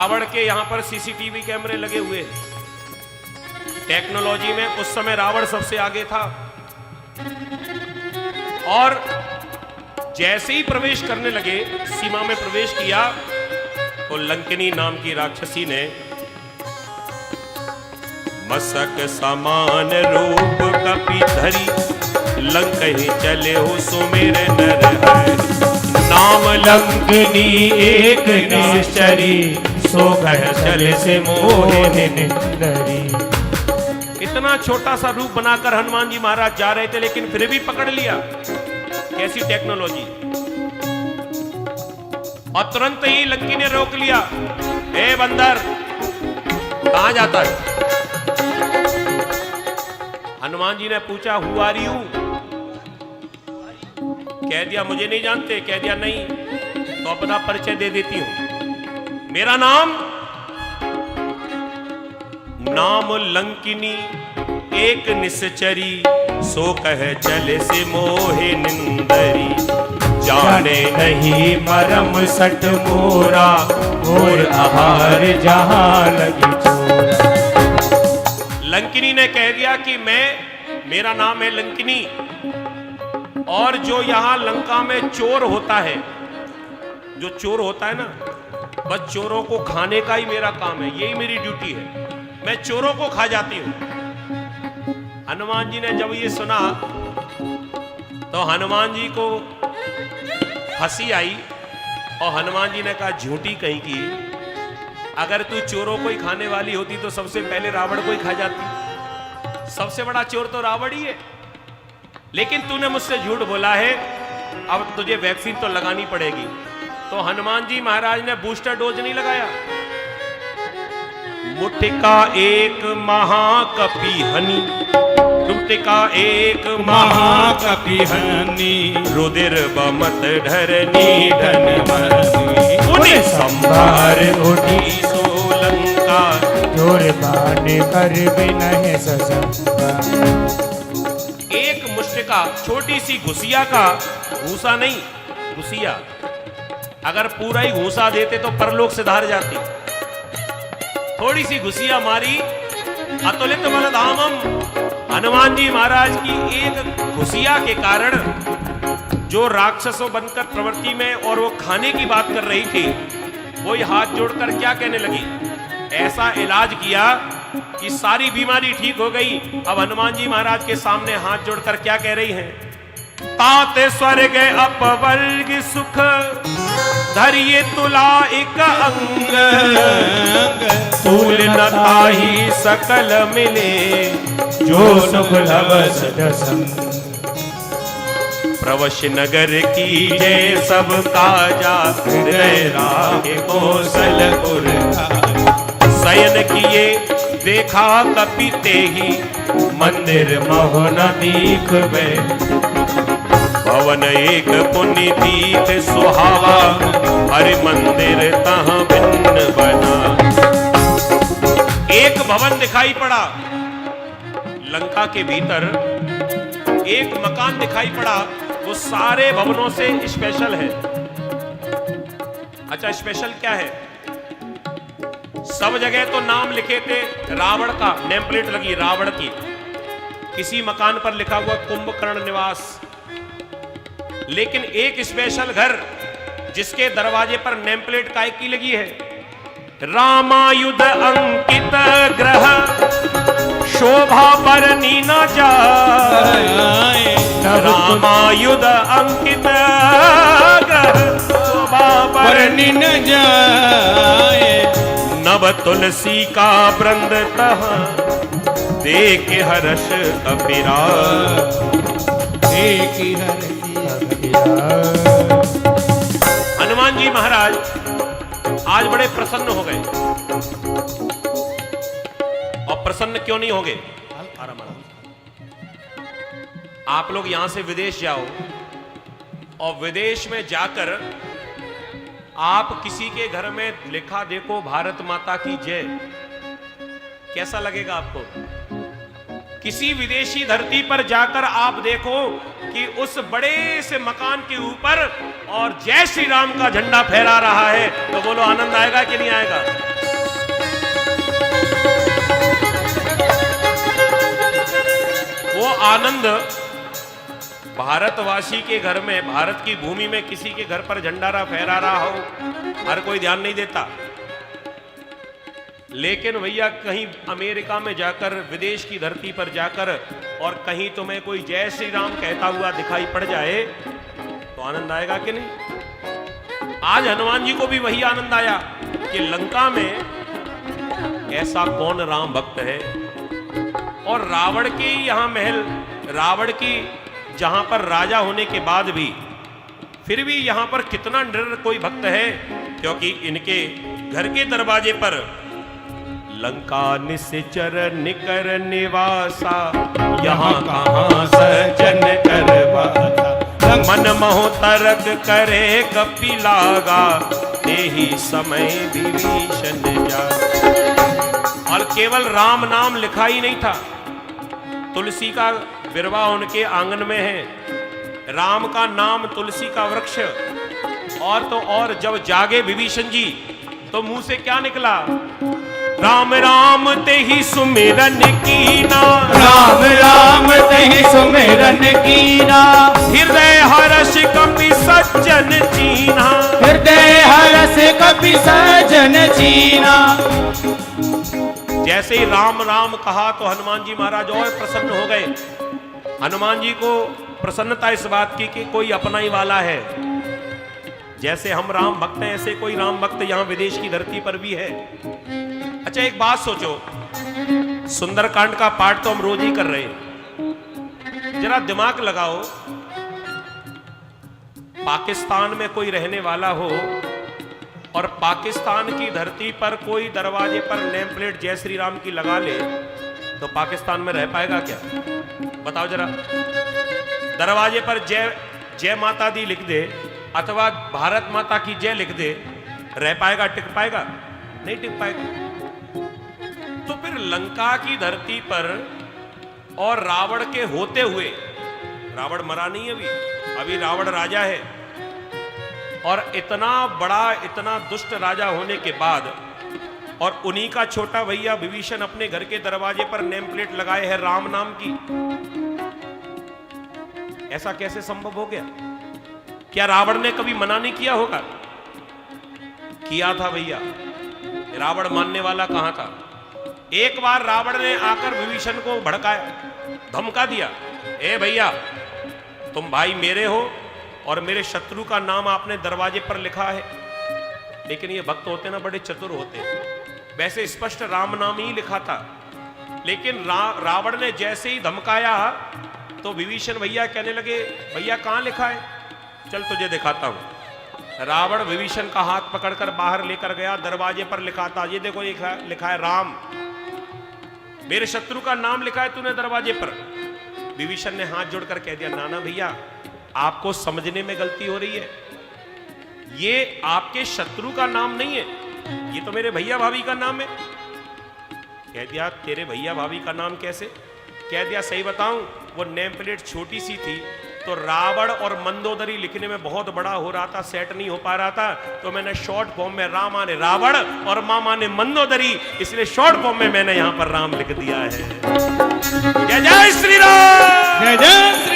रावण के यहां पर सीसीटीवी कैमरे लगे हुए हैं। टेक्नोलॉजी में उस समय रावण सबसे आगे था और जैसे ही प्रवेश करने लगे, सीमा में प्रवेश किया तो लंकिनी नाम की राक्षसी ने मसक समान रूप कपि धरी, लंकहि चले हो सुमेर नर है। नाम लंकिनी एक निश्चरी, सो कह चले से मोहे निंदरी। इतना छोटा सा रूप बनाकर हनुमान जी महाराज जा रहे थे, लेकिन फिर भी पकड़ लिया। कैसी टेक्नोलॉजी! और तुरंत ही लंकी ने रोक लिया। ए बंदर, कहां जाता है? हनुमान जी ने पूछा, हु आर यू? कह दिया मुझे नहीं जानते। कह दिया नहीं, तो अपना परिचय दे देती हूं। मेरा नाम लंकिनी एक निश्चरी, सो कह चले से मोहे निंदरी। जाने नहीं मरम सट मोरा, मोर आहार जहां लगी चोरा। लंकिनी ने कह दिया कि मेरा नाम है लंकिनी, और जो यहां लंका में चोर होता है, जो चोर होता है ना, बस चोरों को खाने का ही मेरा काम है, यही मेरी ड्यूटी है। मैं चोरों को खा जाती हूं। हनुमान जी ने जब ये सुना तो हनुमान जी को हंसी आई और हनुमान जी ने कहा, झूठी कहीं की, अगर तू चोरों को ही खाने वाली होती तो सबसे पहले रावण को ही खा जाती। सबसे बड़ा चोर तो रावण ही है, लेकिन तूने मुझसे झूठ बोला है, अब तुझे वैक्सीन तो लगानी पड़ेगी। तो हनुमान जी महाराज ने बूस्टर डोज नहीं लगाया। मुट्ठिका एक महाकपि हनि, मुट्ठिका एक महाकपि हनि, रुधिर बमत ढरनी ढन मरनी। उन्हें संभार उठी सोलंका, जोर बाने कर बिनहि ससंका। एक मुष्टिका, छोटी सी घुसिया का, घूसा नहीं घुसिया, अगर पूरा ही घूसा देते तो परलोक से धार जाती। थोड़ी सी घुसिया मारी, अतुलित बलधामम। हनुमान जी महाराज की एक घुसिया के कारण जो राक्षसों बनकर प्रवृत्ति में और वो खाने की बात कर रही थी, वो हाथ जोड़कर क्या कहने लगी? ऐसा इलाज किया कि सारी बीमारी ठीक हो गई। अब हनुमान जी महाराज के सामने हाथ जोड़कर क्या कह रही हैं? ताते स्वर्ग अपवर्ग सुख, धरिए तुला एक अंग, तूल न ताहि सकल मिले, जो सुख लवस दसंग। प्रवश नगर की जय सब काजा, हृदय राखे कौशलपुर। शयन किए देखा कपि तेहि, मंदिर महो न दीखबे। भवन एक पुण्य तीर्थ सुहावा, हरि मंदिर तहाँ भिन्न बना। एक भवन दिखाई पड़ा लंका के भीतर, एक मकान दिखाई पड़ा, वो सारे भवनों से स्पेशल है। अच्छा, स्पेशल क्या है? सब जगह तो नाम लिखे थे रावण का, नेम प्लेट लगी रावण की। किसी मकान पर लिखा हुआ कुंभकर्ण निवास, लेकिन एक स्पेशल घर जिसके दरवाजे पर नेम प्लेट काय की लगी है? रामायुध अंकित ग्रह, शोभा बरनी न जाए। रामायुध अंकित ग्रह, शोभा बरनी न जाए। नव तुलसी का वृंद तहाँ, देख हर्ष अपिराज। हनुमान जी महाराज आज बड़े प्रसन्न हो गए। और प्रसन्न क्यों नहीं होंगे? आप लोग यहां से विदेश जाओ और विदेश में जाकर आप किसी के घर में लिखा देखो भारत माता की जय, कैसा लगेगा आपको? किसी विदेशी धरती पर जाकर आप देखो कि उस बड़े से मकान के ऊपर और जय श्री राम का झंडा फहरा रहा है, तो बोलो आनंद आएगा कि नहीं आएगा? आनंद भारतवासी के घर में, भारत की भूमि में किसी के घर पर झंडारा फहरा रहा हो, हर कोई ध्यान नहीं देता। लेकिन भैया कहीं अमेरिका में जाकर, विदेश की धरती पर जाकर और कहीं तुम्हें कोई जय श्री राम कहता हुआ दिखाई पड़ जाए तो आनंद आएगा कि नहीं? आज हनुमान जी को भी वही आनंद आया कि लंका में ऐसा कौन राम भक्त है, और रावण के यहां महल, रावण की जहां पर राजा होने के बाद भी फिर भी यहां पर कितना निडर कोई भक्त है, क्योंकि इनके घर के दरवाजे पर लंका निश्चर निकर निवासा, यहाँ कहाँ सजन करवासा, मन मोह तरक करे कपि लागा, तेहि समय विभीषण जा। और केवल राम नाम लिखा ही नहीं था, तुलसी का बिरवा उनके आंगन में है, राम का नाम तुलसी का वृक्ष। और तो और जब जागे विभीषण जी तो मुंह से क्या निकला? राम राम तेहि सुमिरन कीना, राम राम तेहि सुमिरन कीना, हृदय हर्ष कपि सज्जन चीना, हृदय हर्ष कपि सज्जन चीना। जैसे ही राम राम कहा तो हनुमान जी महाराज और प्रसन्न हो गए। हनुमान जी को प्रसन्नता इस बात की कि कोई अपना ही वाला है। जैसे हम राम भक्त हैं, ऐसे कोई राम भक्त यहां विदेश की धरती पर भी है। अच्छा एक बात सोचो, सुंदरकांड का पाठ तो हम रोज ही कर रहे हैं, जरा दिमाग लगाओ, पाकिस्तान में कोई रहने वाला हो और पाकिस्तान की धरती पर कोई दरवाजे पर नेम प्लेट जय श्री राम की लगा ले तो पाकिस्तान में रह पाएगा क्या? बताओ जरा। दरवाजे पर जय जय माता दी लिख दे अथवा भारत माता की जय लिख दे, रह पाएगा, टिक पाएगा? नहीं टिक पाएगा। तो फिर लंका की धरती पर और रावण के होते हुए, रावण मरा नहीं अभी रावण राजा है, और इतना बड़ा, इतना दुष्ट राजा होने के बाद और उन्हीं का छोटा भैया विभीषण अपने घर के दरवाजे पर नेम प्लेट लगाए है राम नाम की। ऐसा कैसे संभव हो गया? क्या रावण ने कभी मना नहीं किया होगा? किया था भैया। रावण मानने वाला कहां था? एक बार रावण ने आकर विभीषण को भड़काया, धमका दिया, ए भैया तुम भाई मेरे हो और मेरे शत्रु का नाम आपने दरवाजे पर लिखा है। लेकिन ये भक्त होते ना बड़े चतुर होते, वैसे स्पष्ट राम नाम ही लिखा था, लेकिन रावण ने जैसे ही धमकाया तो विभीषण भैया कहने लगे, भैया कहां लिखा है? चल तुझे दिखाता हूं। रावण विभीषण का हाथ पकड़कर बाहर लेकर गया, दरवाजे पर लिखा था, ये देखो लिखा है राम, मेरे शत्रु का नाम लिखा है तूने दरवाजे पर। विभीषण ने हाथ जोड़कर कह दिया, नाना भैया आपको समझने में गलती हो रही है, ये आपके शत्रु का नाम नहीं है, ये तो मेरे भैया भाभी का नाम है। कह दिया तेरे भैया भाभी का नाम कैसे? कह दिया सही बताऊं, वो नेम प्लेट छोटी सी थी तो रावण और मंदोदरी लिखने में बहुत बड़ा हो रहा था, सेट नहीं हो पा रहा था, तो मैंने शॉर्ट फॉर्म में राम माने रावण और मामा ने मंदोदरी, इसलिए शॉर्ट फॉर्म में मैंने यहां पर राम लिख दिया है। जय जय श्री राम, जय जय